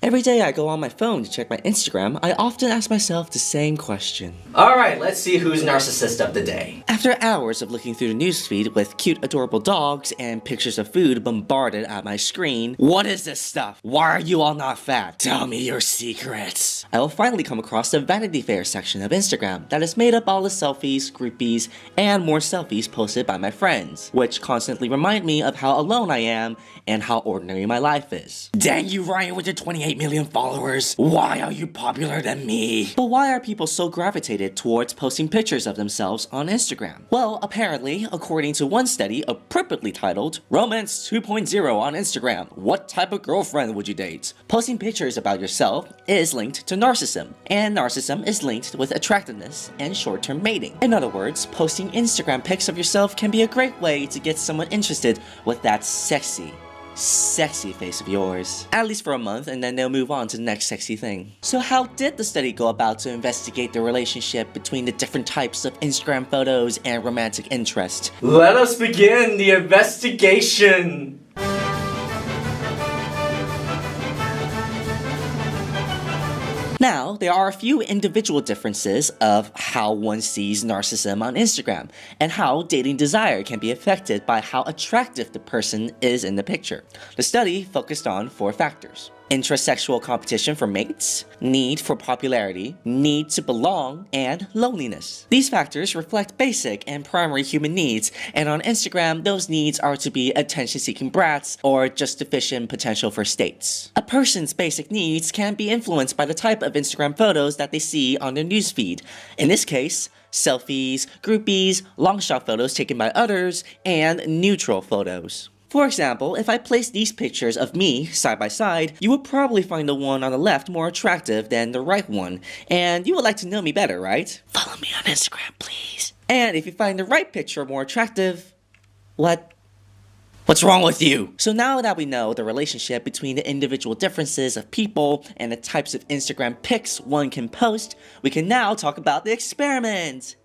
Every day I go on my phone to check my Instagram, I often ask myself the same question. Alright, let's see who's narcissist of the day. After hours of looking through the newsfeed with cute, adorable dogs and pictures of food bombarded at my screen, what is this stuff? Why are you all not fat? Tell me your secrets. I will finally come across the Vanity Fair section of Instagram that is made up all the selfies, groupies, and more selfies posted by my friends, which constantly remind me of how alone I am and how ordinary my life is. Dang you, Ryan, with your 28 million followers. Why are you popular than me? But why are people so gravitated towards posting pictures of themselves on Instagram? Well, apparently, according to one study appropriately titled Romance 2.0 on Instagram, what type of girlfriend would you date? Posting pictures about yourself is linked to narcissism, and narcissism is linked with attractiveness and short-term mating. In other words, posting Instagram pics of yourself can be a great way to get someone interested with that sexy face of yours. At least for a month, and then they'll move on to the next sexy thing. So how did the study go about to investigate the relationship between the different types of Instagram photos and romantic interest? Let us begin the investigation! Now, there are a few individual differences of how one sees narcissism on Instagram, and how dating desire can be affected by how attractive the person is in the picture. The study focused on 4 factors: intrasexual competition for mates, need for popularity, need to belong, and loneliness. These factors reflect basic and primary human needs, and on Instagram, those needs are to be attention-seeking brats or just deficient potential for states. A person's basic needs can be influenced by the type of Instagram photos that they see on their newsfeed. In this case, selfies, groupies, long shot photos taken by others, and neutral photos. For example, if I place these pictures of me side by side, you would probably find the one on the left more attractive than the right one, and you would like to know me better, right? Follow me on Instagram, please. And if you find the right picture more attractive, what's wrong with you? So now that we know the relationship between the individual differences of people and the types of Instagram pics one can post, we can now talk about the experiment.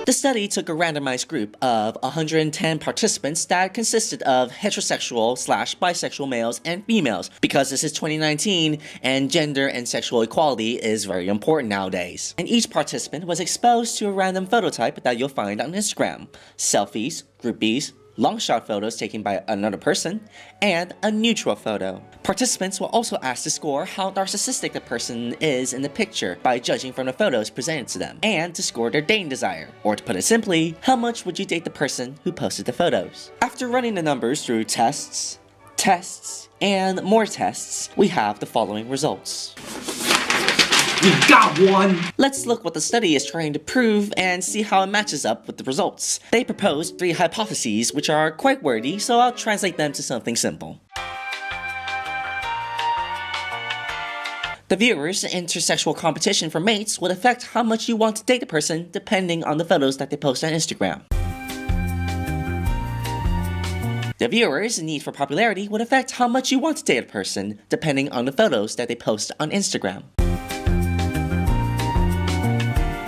The study took a randomized group of 110 participants that consisted of heterosexual/bisexual males and females, because this is 2019 and gender and sexual equality is very important nowadays. And each participant was exposed to a random photo type that you'll find on Instagram: selfies, groupies, long shot photos taken by another person, and a neutral photo. Participants were also asked to score how narcissistic the person is in the picture by judging from the photos presented to them, and to score their dating desire, or to put it simply, how much would you date the person who posted the photos? After running the numbers through tests, and more tests, we have the following results. We got one! Let's look what the study is trying to prove and see how it matches up with the results. They proposed 3 hypotheses which are quite wordy, so I'll translate them to something simple. The viewers' intersexual competition for mates would affect how much you want to date a person depending on the photos that they post on Instagram. The viewers' need for popularity would affect how much you want to date a person depending on the photos that they post on Instagram.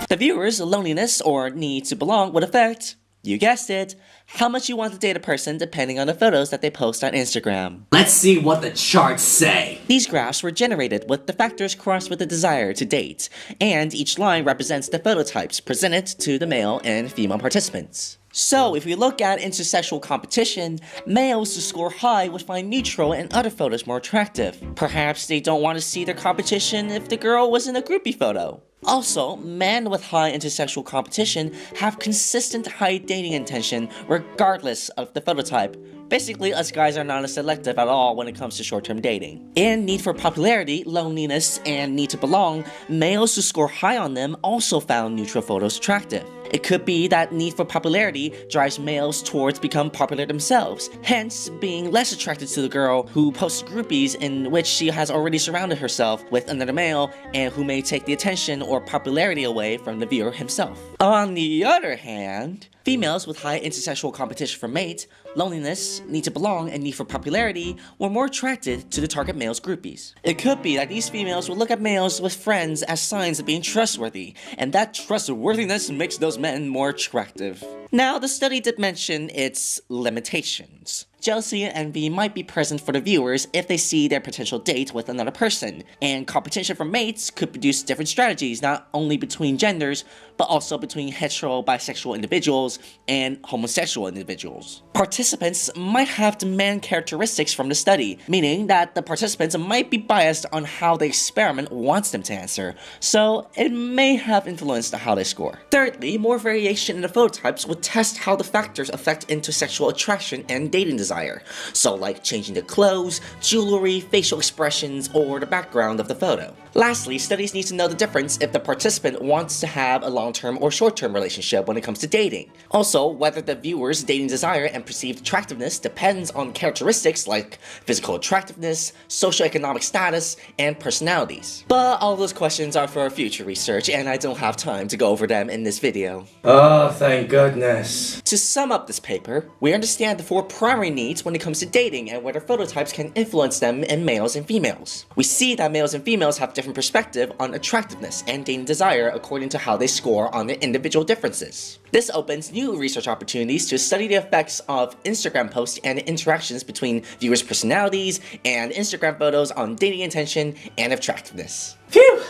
The viewer's loneliness or need to belong would affect, you guessed it, how much you want to date a person depending on the photos that they post on Instagram. Let's see what the charts say. These graphs were generated with the factors crossed with the desire to date, and each line represents the phototypes presented to the male and female participants. So, if we look at intersexual competition, males who score high would find neutral and other photos more attractive. Perhaps they don't want to see their competition if the girl was in a groupie photo. Also, men with high intersexual competition have consistent high dating intention regardless of the phototype. Basically, us guys are not as selective at all when it comes to short-term dating. In need for popularity, loneliness, and need to belong, males who score high on them also found neutral photos attractive. It could be that need for popularity drives males towards become popular themselves, hence being less attracted to the girl who posts groupies in which she has already surrounded herself with another male and who may take the attention or popularity away from the viewer himself. On the other hand, females with high intersexual competition for mate, loneliness, need to belong, and need for popularity were more attracted to the target male's groupies. It could be that these females would look at males with friends as signs of being trustworthy, and that trustworthiness makes those men more attractive. Now, the study did mention its limitations. jealousy and envy might be present for the viewers if they see their potential date with another person, and competition for mates could produce different strategies not only between genders, but also between hetero, bisexual individuals and homosexual individuals. Participants might have demand characteristics from the study, meaning that the participants might be biased on how the experiment wants them to answer, so it may have influenced how they score. Thirdly, more variation in the phototypes would test how the factors affect intersexual attraction and dating desire, so like changing the clothes, jewelry, facial expressions, or the background of the photo. Lastly, studies need to know the difference if the participant wants to have a long-term or short-term relationship when it comes to dating. Also, whether the viewer's dating desire and perceived attractiveness depends on characteristics like physical attractiveness, socioeconomic status, and personalities. But all those questions are for future research, and I don't have time to go over them in this video. Oh, thank goodness. To sum up this paper, we understand the 4 primary needs when it comes to dating and whether phototypes can influence them in males and females. We see that males and females have different perspective on attractiveness and dating desire according to how they score on the individual differences. This opens new research opportunities to study the effects of Instagram posts and interactions between viewers' personalities and Instagram photos on dating intention and attractiveness. Phew!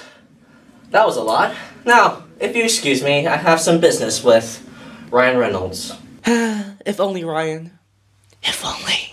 That was a lot. Now, if you excuse me, I have some business with Ryan Reynolds. If only, Ryan. If only.